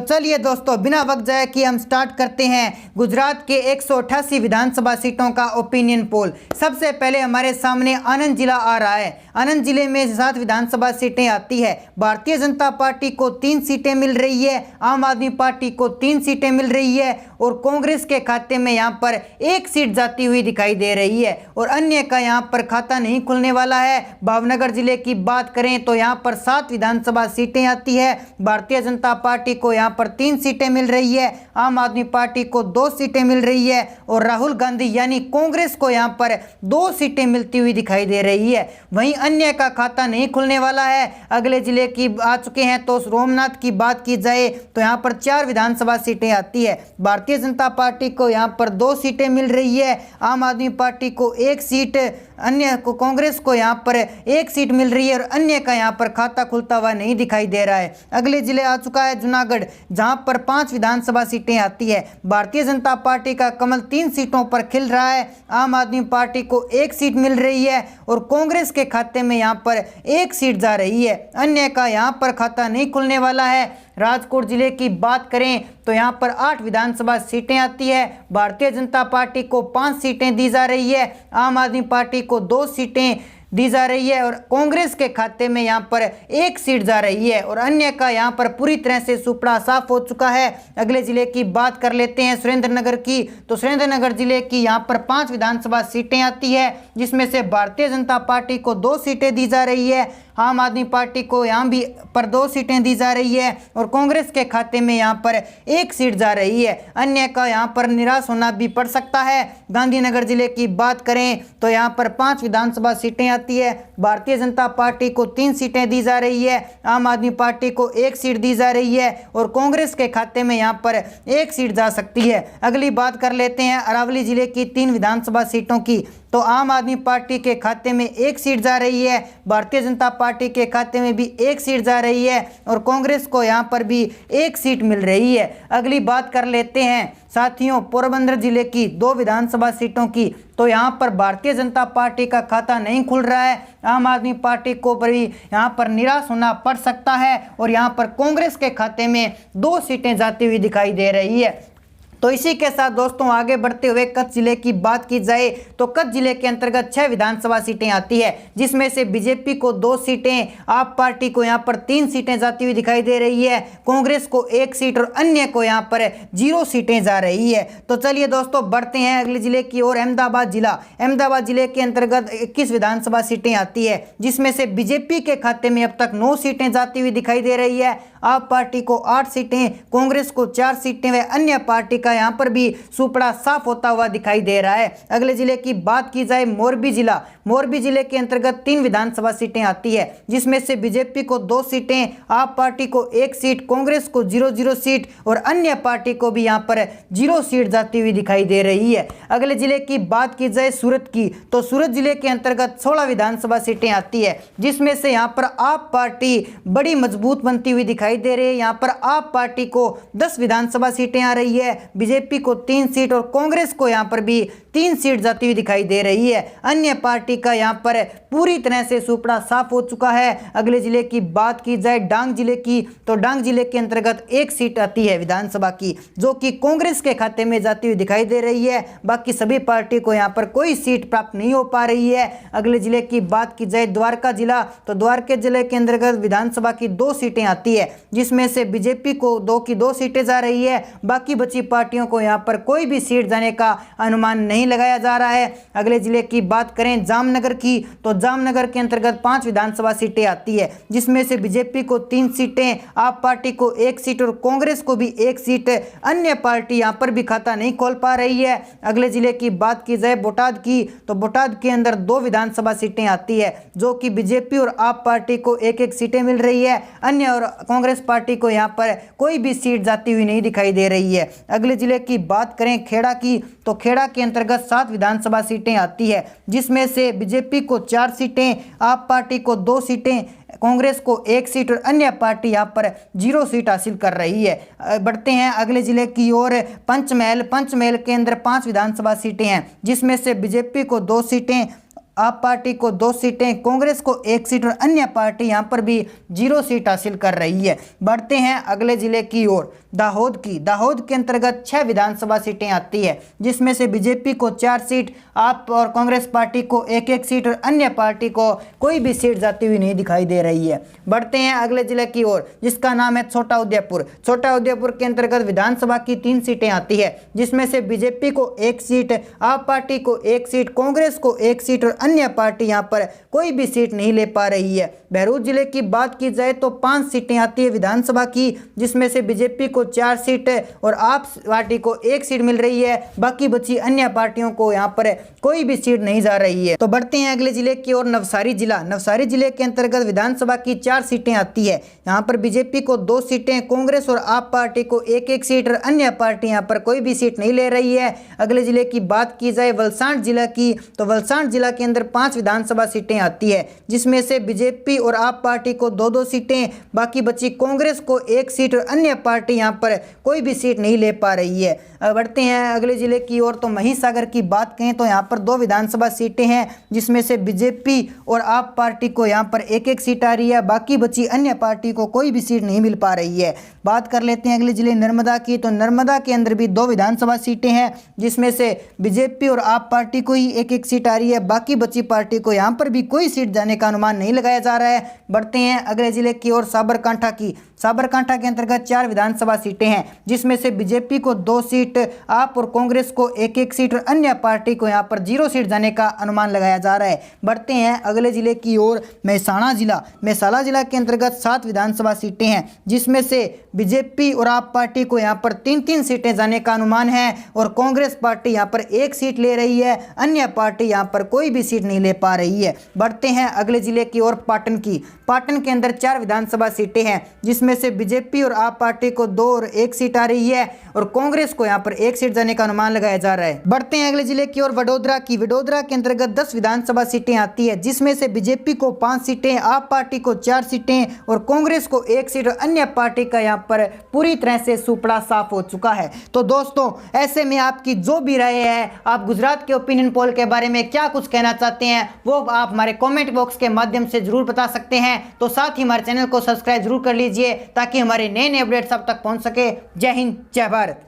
चलिए दोस्तों, बिना वक्त जाए कि हम स्टार्ट करते हैं गुजरात के 188 विधानसभा सीटों का ओपिनियन पोल। सबसे पहले हमारे सामने आनंद जिला आ रहा है। आनंद जिले में 7 विधानसभा सीटें आती है। भारतीय जनता पार्टी को 3 सीटें मिल रही है, आम आदमी पार्टी को 3 सीटें मिल रही है और कांग्रेस के खाते में यहाँ पर 1 सीट जाती हुई दिखाई दे रही है और अन्य का यहाँ पर खाता नहीं खुलने वाला है। भावनगर जिले की बात करें तो यहाँ पर 7 विधानसभा सीटें आती है। भारतीय जनता पार्टी को यहाँ पर 3 सीटें मिल रही है, आम आदमी पार्टी को 2 सीटें मिल रही है और राहुल गांधी यानी कांग्रेस को यहाँ पर 2 सीटें मिलती हुई दिखाई दे रही है। वहीं अन्य का खाता नहीं खुलने वाला है। अगले जिले की आ चुके हैं तो सोमनाथ की बात की जाए तो यहाँ पर 4 विधानसभा सीटें आती है। भारतीय जनता पार्टी को यहाँ पर 2 सीटें मिल रही है, आम आदमी पार्टी को 1 सीट, अन्य को कांग्रेस को यहाँ पर 1 सीट मिल रही है और अन्य का यहाँ पर खाता खुलता हुआ नहीं दिखाई दे रहा है। अगले जिले आ चुका है जूनागढ़, जहाँ पर 5 विधानसभा सीटें आती है। भारतीय जनता पार्टी का कमल 3 सीटों पर खिल रहा है, आम आदमी पार्टी को 1 सीट मिल रही है और कांग्रेस के खाते में यहाँ पर 1 सीट जा रही है, अन्य का यहाँ पर खाता नहीं खुलने वाला है। राजकोट जिले की बात करें तो यहाँ पर 8 विधानसभा सीटें आती है। भारतीय जनता पार्टी को 5 सीटें दी जा रही है, आम आदमी पार्टी को 2 सीटें दी जा रही है और कांग्रेस के खाते में यहाँ पर 1 सीट जा रही है और अन्य का यहाँ पर पूरी तरह से सुपड़ा साफ हो चुका है। अगले जिले की बात कर लेते हैं सुरेंद्रनगर की, तो सुरेंद्रनगर जिले की यहाँ पर 5 विधानसभा सीटें आती है, जिसमें से भारतीय जनता पार्टी को 2 सीटें दी जा रही है, आम आदमी पार्टी को यहाँ भी पर 2 सीटें दी जा रही है और कांग्रेस के खाते में यहाँ पर 1 सीट जा रही है, अन्य का यहाँ पर निराश होना भी पड़ सकता है। गांधीनगर जिले की बात करें तो यहाँ पर 5 विधानसभा सीटें आती है। भारतीय जनता पार्टी को 3 सीटें दी जा रही है, आम आदमी पार्टी को 1 सीट दी जा रही है और कांग्रेस के खाते में यहाँ पर 1 सीट जा सकती है। अगली बात कर लेते हैं अरावली जिले की 3 विधानसभा सीटों की, तो आम आदमी पार्टी के खाते में 1 सीट जा रही है, भारतीय जनता पार्टी के खाते में भी 1 सीट जा रही है और कांग्रेस को यहाँ पर भी 1 सीट मिल रही है। अगली बात कर लेते हैं साथियों पोरबंदर जिले की 2 विधानसभा सीटों की, तो यहाँ पर भारतीय जनता पार्टी का खाता नहीं खुल रहा है, आम आदमी पार्टी को भी यहाँ पर निराश होना पड़ सकता है और यहाँ पर कांग्रेस के खाते में 2 सीटें जाती हुई दिखाई दे रही है। तो इसी के साथ दोस्तों आगे बढ़ते हुए कच्छ जिले की बात की जाए तो कच्छ जिले के अंतर्गत 6 विधानसभा सीटें आती है, जिसमें से बीजेपी को 2 सीटें, आप पार्टी को यहाँ पर 3 सीटें जाती हुई दिखाई दे रही है, कांग्रेस को 1 सीट और अन्य को यहाँ पर 0 सीटें जा रही है। तो चलिए दोस्तों बढ़ते हैं अगले जिले की ओर। अहमदाबाद जिले के अंतर्गत 21 विधानसभा सीटें आती है, जिसमें से बीजेपी के खाते में अब तक 9 सीटें जाती हुई दिखाई दे रही है, आप पार्टी को 8 सीटें, कांग्रेस को 4 सीटें व अन्य पार्टी का यहाँ पर भी सुपड़ा साफ होता हुआ दिखाई दे रहा है। अगले जिले की बात की जाए मोरबी जिले के अंतर्गत 3 विधानसभा सीटें आती है, जिसमें से बीजेपी को 2 सीटें, आप पार्टी को 1 सीट, कांग्रेस को 0 सीट और अन्य पार्टी को भी यहाँ पर 0 सीट जाती हुई दिखाई दे रही है। अगले जिले की बात की जाए सूरत की, तो सूरत जिले के अंतर्गत 16 विधानसभा सीटें आती है, जिसमें से यहाँ पर आप पार्टी बड़ी मजबूत बनती हुई दिखाई दे रही है। यहाँ पर आप पार्टी को 10 विधानसभा सीटें आ रही है, बीजेपी को 3 सीट और कांग्रेस को यहाँ पर भी 3 सीट जाती हुई दिखाई दे रही है। अन्य पार्टी का यहाँ पर पूरी तरह से सुपड़ा साफ हो चुका है। अगले जिले की बात की जाए डांग जिले की, तो डांग जिले के अंतर्गत 1 सीट आती है विधानसभा की, जो कि कांग्रेस के खाते में जाती हुई दिखाई दे रही है। बाकी सभी पार्टी को यहाँ पर कोई सीट प्राप्त नहीं हो पा रही है। अगले जिले की बात की जाए द्वारका जिला, तो द्वारका जिले के अंतर्गत विधानसभा की 2 सीटें आती है, जिसमें से बीजेपी को 2 की 2 सीटें जा रही है, बाकी बची पार्टियों को यहाँ पर कोई भी सीट जाने का अनुमान नहीं लगाया जा रहा है। अगले जिले की बात करें जामनगर की, तो जामनगर के अंतर्गत 5 विधानसभा सीटें आती है, जिसमें से बीजेपी को 3 सीटें, आप पार्टी को 1 सीट और कांग्रेस को भी 1 सीट, अन्य पार्टी यहाँ पर भी खाता नहीं खोल पा रही है। अगले जिले की बात की जाए बोटाद की, तो बोटाद के अंदर 2 विधानसभा सीटें आती है, जो कि बीजेपी और आप पार्टी को 1-1 सीटें मिल रही है, अन्य और कांग्रेस पार्टी को यहाँ पर कोई भी सीट जाती हुई नहीं दिखाई दे रही है। अगले जिले की बात करें खेड़ा की, तो खेड़ा के अंतर्गत 7 विधानसभा सीटें आती है, जिसमें से बीजेपी को 4 सीटें, आप पार्टी को 2 सीटें, कांग्रेस को 1 सीट और अन्य पार्टी यहाँ पर 0 सीट हासिल कर रही है। बढ़ते हैं अगले जिले की ओर। पंचमहल के अंदर 5 विधानसभा सीटें हैं, जिसमें से बीजेपी को 2 सीटें, आप पार्टी को 2 सीटें, कांग्रेस को 1 सीट और अन्य पार्टी यहां पर भी 0 सीट हासिल कर रही है। बढ़ते हैं अगले जिले की ओर, दाहोद की। दाहोद के अंतर्गत 6 विधानसभा सीटें आती है, जिसमें से बीजेपी को 4 सीट, आप और कांग्रेस पार्टी को 1-1 सीट और अन्य पार्टी को कोई भी सीट जाती हुई नहीं दिखाई दे रही है। बढ़ते हैं अगले जिले की ओर, जिसका नाम है छोटा उदयपुर। छोटा उदयपुर के अंतर्गत विधानसभा की 3 सीटें आती है, जिसमें से बीजेपी को 1 सीट, आप पार्टी को 1 सीट, कांग्रेस को 1 सीट और अन्य पार्टी यहां पर कोई भी सीट नहीं ले पा रही है। बहरोड जिले की बात की जाए तो 5 सीटें आती है विधानसभा की, जिसमें से बीजेपी को 4 सीट और आप पार्टी को 1 सीट मिल रही है। बाकी बची अन्य पार्टियों को यहां पर कोई भी सीट नहीं जा रही है। तो बढ़ते हैं अगले जिले की ओर, नवसारी जिला। नवसारी जिले के अंतर्गत विधानसभा की 4 सीटें आती है। यहां पर बीजेपी को 2 सीटें, कांग्रेस और आप पार्टी को 1-1 सीट और अन्य पार्टी यहां पर कोई भी सीट नहीं ले रही है। अगले जिले की बात की जाए वलसाड जिला की, तो वलसाड जिला के अंदर 5 विधानसभा सीटें आती है, जिसमें से बीजेपी और आप पार्टी को 2-2 सीटें, बाकी बची कांग्रेस को 1 सीट और अन्य पार्टी यहां पर कोई भी सीट नहीं ले पा रही है। बढ़ते हैं अगले जिले की ओर, तो महिसागर की बात करें तो यहां पर 2 विधानसभा सीटें हैं, जिसमें से बीजेपी और आप पार्टी को यहां पर 1-1 सीट आ रही है। बाकी बची अन्य पार्टी को कोई भी सीट नहीं मिल पा रही है। बात कर लेते हैं अगले जिले नर्मदा की, तो नर्मदा के अंदर भी 2 विधानसभा सीटें हैं, जिसमें से बीजेपी और आप पार्टी को ही 1-1 सीट आ रही है। बाकी बची पार्टी को यहां पर भी कोई सीट जाने का अनुमान नहीं लगाया जा रहा है। बढ़ते हैं अगले जिले की ओर, साबरकांठा की। साबरकांठा के अंतर्गत 4 विधानसभा सीटें हैं, जिसमें से बीजेपी को 2 सीट, आप और कांग्रेस को 1-1 सीट और अन्य पार्टी को यहां पर 0 सीट जाने का अनुमान लगाया जा रहा है। बढ़ते हैं अगले जिले की ओर, मेहसाणा जिला। मेहसाणा जिला के अंतर्गत 7 विधानसभा सीटें हैं, जिसमें से बीजेपी और आप पार्टी को यहां पर 3-3 सीटें जाने का अनुमान है और कांग्रेस पार्टी यहां पर 1 सीट ले रही है। अन्य पार्टी यहां पर कोई भी सीट नहीं ले पा रही है। बढ़ते हैं अगले जिले की ओर, पाटन की। पाटन के अंदर 4 विधानसभा सीटें हैं, जिसमें से बीजेपी और आप पार्टी को 2 और 1 सीट आ रही है और कांग्रेस को यहां पर 1 सीट जाने का अनुमान लगाया जा रहा है। बढ़ते हैं अगले जिले की ओर, वडोदरा की। वडोदरा के अंतर्गत 10 विधानसभा सीटें आती है, जिसमें से बीजेपी को 5 सीटें, आप पार्टी को 4 सीटें और कांग्रेस को 1 सीट और अन्य पार्टी का यहां पर पूरी तरह से सुपड़ा साफ हो चुका है। तो दोस्तों, ऐसे में आपकी जो भी राय है, आप गुजरात के ओपिनियन पोल के बारे में क्या कुछ कहना चाहते हैं, वो आप हमारे कमेंट बॉक्स के माध्यम से जरूर बता सकते हैं। तो साथ ही हमारे चैनल को सब्सक्राइब जरूर कर लीजिए, ताकि हमारे नए अपडेट्स आप तक पहुंच सके। जय हिंद, जय भारत।